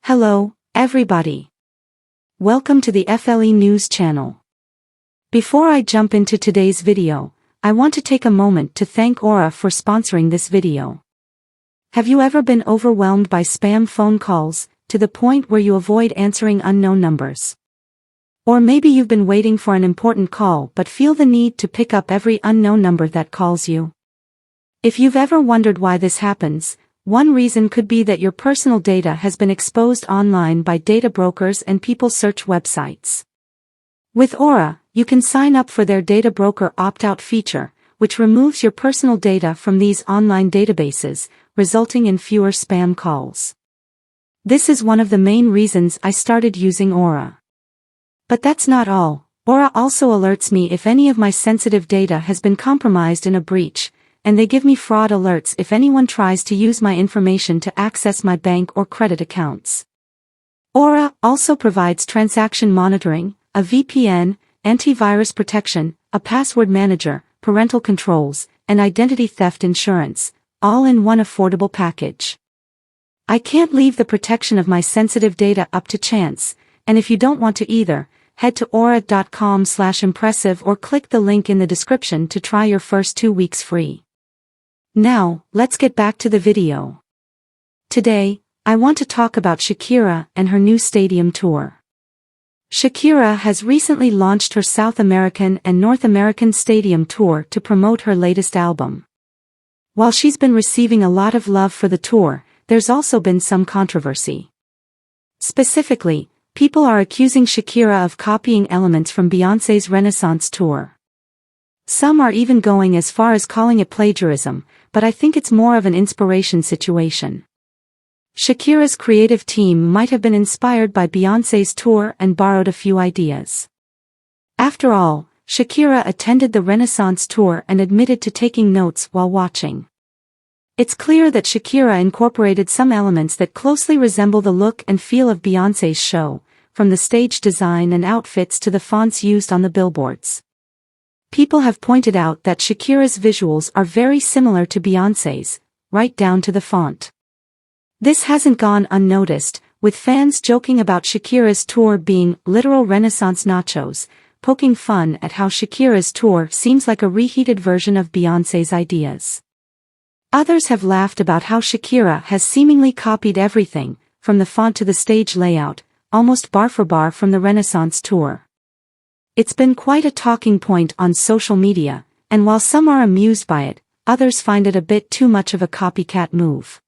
Hello, everybody. Welcome to the FLE News channel. Before I jump into today's video, I want to take a moment to thank Aura for sponsoring this video. Have you ever been overwhelmed by spam phone calls, to the point where you avoid answering unknown numbers? Or maybe you've been waiting for an important call but feel the need to pick up every unknown number that calls you? If you've ever wondered why this happens, one reason could be that your personal data has been exposed online by data brokers and people search websites. With Aura, you can sign up for their data broker opt-out feature, which removes your personal data from these online databases, resulting in fewer spam calls. This is one of the main reasons I started using Aura. But that's not all. Aura also alerts me if any of my sensitive data has been compromised in a breach, and they give me fraud alerts if anyone tries to use my information to access my bank or credit accounts. Aura also provides transaction monitoring, a VPN, antivirus protection, a password manager, parental controls, and identity theft insurance, all in one affordable package. I can't leave the protection of my sensitive data up to chance, and if you don't want to either, head to aura.com/impressive or click the link in the description to try your first 2 weeks free. Now, let's get back to the video. Today, I want to talk about Shakira and her new stadium tour. Shakira has recently launched her South American and North American stadium tour to promote her latest album. While she's been receiving a lot of love for the tour, there's also been some controversy. Specifically, people are accusing Shakira of copying elements from Beyonce's Renaissance tour. Some are even going as far as calling it plagiarism, but I think it's more of an inspiration situation. Shakira's creative team might have been inspired by Beyonce's tour and borrowed a few ideas. After all, Shakira attended the Renaissance tour and admitted to taking notes while watching. It's clear that Shakira incorporated some elements that closely resemble the look and feel of Beyonce's show, from the stage design and outfits to the fonts used on the billboards. People have pointed out that Shakira's visuals are very similar to Beyonce's, right down to the font. This hasn't gone unnoticed, with fans joking about Shakira's tour being literal Renaissance nachos, poking fun at how Shakira's tour seems like a reheated version of Beyonce's ideas. Others have laughed about how Shakira has seemingly copied everything, from the font to the stage layout, almost bar for bar from the Renaissance tour. It's been quite a talking point on social media, and while some are amused by it, others find it a bit too much of a copycat move.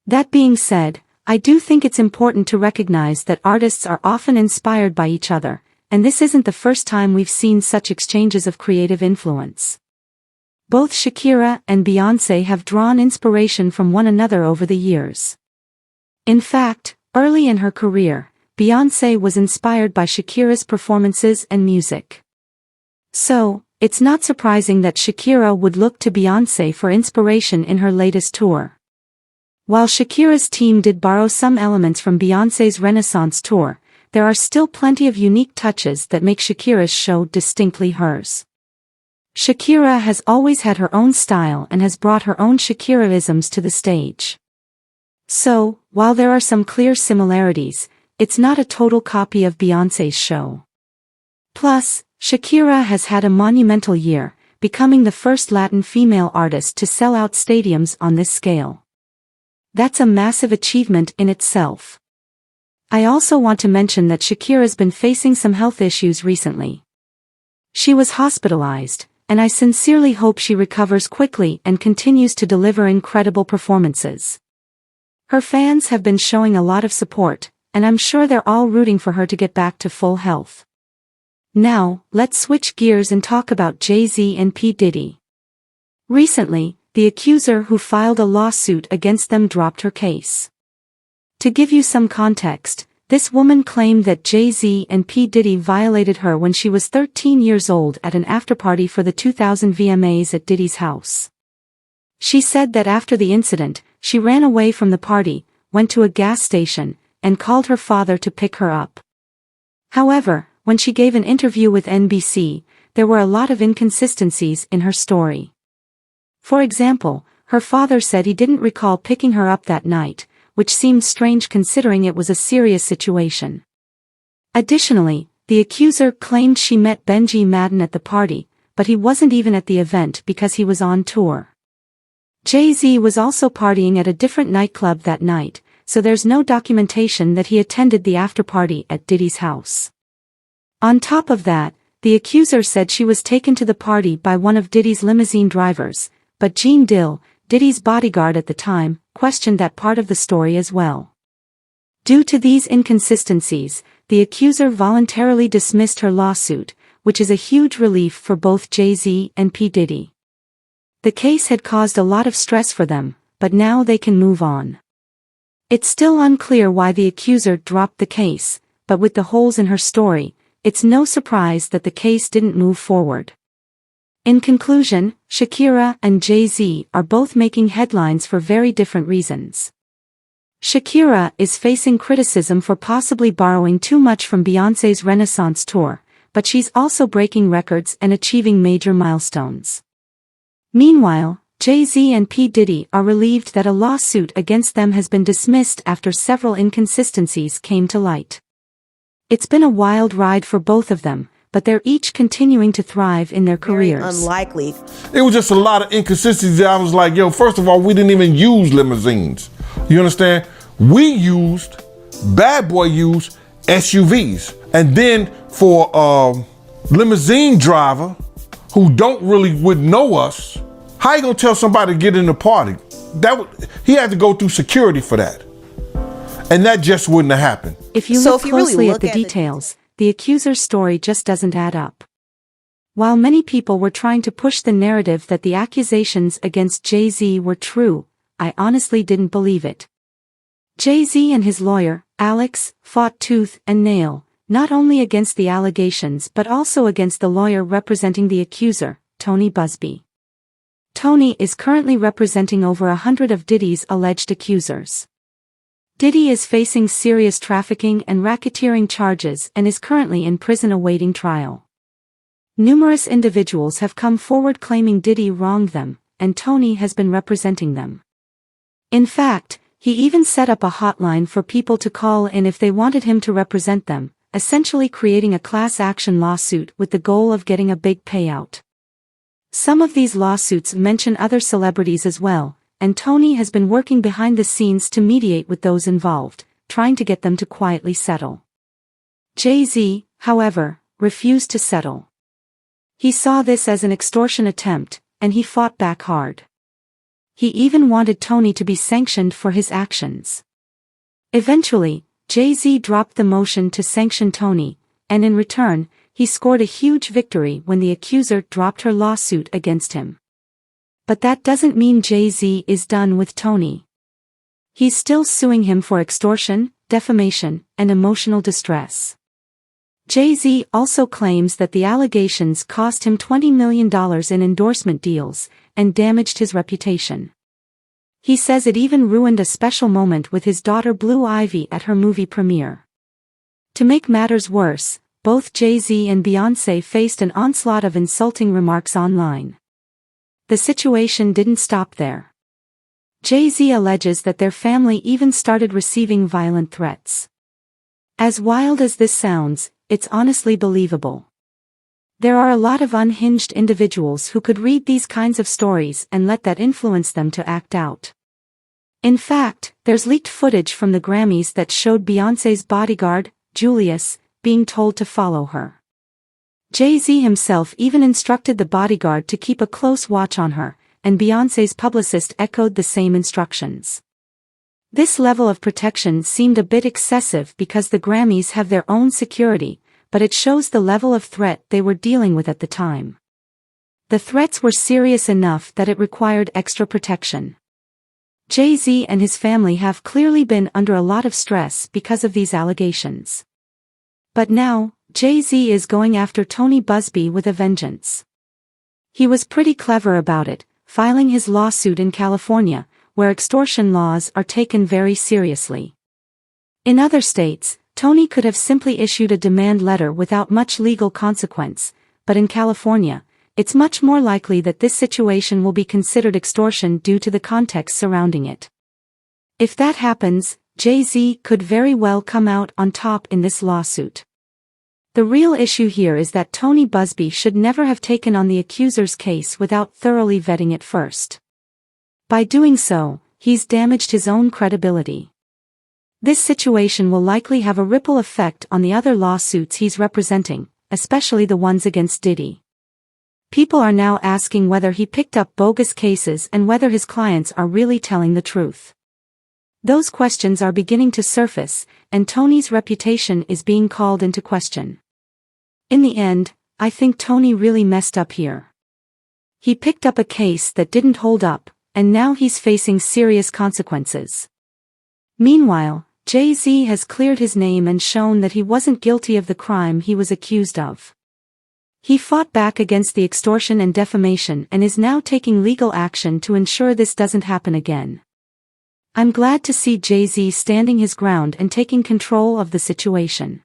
That being said, I do think it's important to recognize that artists are often inspired by each other, and this isn't the first time we've seen such exchanges of creative influence. Both Shakira and Beyonce have drawn inspiration from one another over the years. In fact, early in her career, Beyonce was inspired by Shakira's performances and music. So, it's not surprising that Shakira would look to Beyonce for inspiration in her latest tour. While Shakira's team did borrow some elements from Beyonce's Renaissance tour, there are still plenty of unique touches that make Shakira's show distinctly hers. Shakira has always had her own style and has brought her own Shakira-isms to the stage. So, while there are some clear similarities, it's not a total copy of Beyonce's show. Plus, Shakira has had a monumental year, becoming the first Latin female artist to sell out stadiums on this scale. That's a massive achievement in itself. I also want to mention that Shakira's been facing some health issues recently. She was hospitalized, and I sincerely hope she recovers quickly and continues to deliver incredible performances. Her fans have been showing a lot of support, and I'm sure they're all rooting for her to get back to full health. Now, let's switch gears and talk about Jay-Z and P. Diddy. Recently, the accuser who filed a lawsuit against them dropped her case. To give you some context, this woman claimed that Jay-Z and P. Diddy violated her when she was 13 years old at an afterparty for the 2000 VMAs at Diddy's house. She said that after the incident, she ran away from the party, went to a gas station, and called her father to pick her up. However, when she gave an interview with NBC, there were a lot of inconsistencies in her story. For example, her father said he didn't recall picking her up that night, which seemed strange considering it was a serious situation. Additionally, the accuser claimed she met Benji Madden at the party, but he wasn't even at the event because he was on tour. Jay-Z was also partying at a different nightclub that night, so there's no documentation that he attended the after-party at Diddy's house. On top of that, the accuser said she was taken to the party by one of Diddy's limousine drivers, but Gene Dill, Diddy's bodyguard at the time, questioned that part of the story as well. Due to these inconsistencies, the accuser voluntarily dismissed her lawsuit, which is a huge relief for both Jay-Z and P. Diddy. The case had caused a lot of stress for them, but now they can move on. It's still unclear why the accuser dropped the case, but with the holes in her story, it's no surprise that the case didn't move forward. In conclusion, Shakira and Jay-Z are both making headlines for very different reasons. Shakira is facing criticism for possibly borrowing too much from Beyonce's Renaissance tour, but she's also breaking records and achieving major milestones. Meanwhile, Jay-Z and P. Diddy are relieved that a lawsuit against them has been dismissed after several inconsistencies came to light. It's been a wild ride for both of them, but they're each continuing to thrive in their careers. Very unlikely. It was just a lot of inconsistencies. I was like, yo, first of all, we didn't even use limousines. You understand? Bad Boy used SUVs. And then for a limousine driver who wouldn't know us, how you gonna tell somebody to get in the party? He had to go through security for that. And that just wouldn't have happened. If you look closely at the details, the accuser's story just doesn't add up. While many people were trying to push the narrative that the accusations against Jay-Z were true, I honestly didn't believe it. Jay-Z and his lawyer, Alex, fought tooth and nail, not only against the allegations but also against the lawyer representing the accuser, Tony Busby. Tony is currently representing over 100 of Diddy's alleged accusers. Diddy is facing serious trafficking and racketeering charges and is currently in prison awaiting trial. Numerous individuals have come forward claiming Diddy wronged them, and Tony has been representing them. In fact, he even set up a hotline for people to call in if they wanted him to represent them, essentially creating a class action lawsuit with the goal of getting a big payout. Some of these lawsuits mention other celebrities as well, and Tony has been working behind the scenes to mediate with those involved, trying to get them to quietly settle. Jay-Z, however, refused to settle. He saw this as an extortion attempt, and he fought back hard. He even wanted Tony to be sanctioned for his actions. Eventually, Jay-Z dropped the motion to sanction Tony, and in return, he scored a huge victory when the accuser dropped her lawsuit against him. But that doesn't mean Jay-Z is done with Tony. He's still suing him for extortion, defamation, and emotional distress. Jay-Z also claims that the allegations cost him $20 million in endorsement deals and damaged his reputation. He says it even ruined a special moment with his daughter Blue Ivy at her movie premiere. To make matters worse, both Jay-Z and Beyonce faced an onslaught of insulting remarks online. The situation didn't stop there. Jay-Z alleges that their family even started receiving violent threats. As wild as this sounds, it's honestly believable. There are a lot of unhinged individuals who could read these kinds of stories and let that influence them to act out. In fact, there's leaked footage from the Grammys that showed Beyoncé's bodyguard, Julius, being told to follow her. Jay-Z himself even instructed the bodyguard to keep a close watch on her, and Beyoncé's publicist echoed the same instructions. This level of protection seemed a bit excessive because the Grammys have their own security, but it shows the level of threat they were dealing with at the time. The threats were serious enough that it required extra protection. Jay-Z and his family have clearly been under a lot of stress because of these allegations. But now, Jay-Z is going after Tony Busby with a vengeance. He was pretty clever about it, filing his lawsuit in California, where extortion laws are taken very seriously. In other states, Tony could have simply issued a demand letter without much legal consequence, but in California, it's much more likely that this situation will be considered extortion due to the context surrounding it. If that happens, Jay-Z could very well come out on top in this lawsuit. The real issue here is that Tony Busby should never have taken on the accuser's case without thoroughly vetting it first. By doing so, he's damaged his own credibility. This situation will likely have a ripple effect on the other lawsuits he's representing, especially the ones against Diddy. People are now asking whether he picked up bogus cases and whether his clients are really telling the truth. Those questions are beginning to surface, and Tony's reputation is being called into question. In the end, I think Tony really messed up here. He picked up a case that didn't hold up, and now he's facing serious consequences. Meanwhile, Jay-Z has cleared his name and shown that he wasn't guilty of the crime he was accused of. He fought back against the extortion and defamation and is now taking legal action to ensure this doesn't happen again. I'm glad to see Jay-Z standing his ground and taking control of the situation.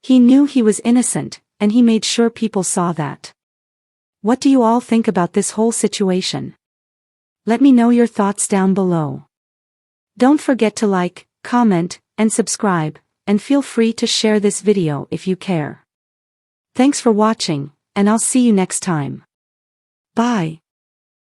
He knew he was innocent, and he made sure people saw that. What do you all think about this whole situation? Let me know your thoughts down below. Don't forget to like, comment, and subscribe, and feel free to share this video if you care. Thanks for watching, and I'll see you next time. Bye.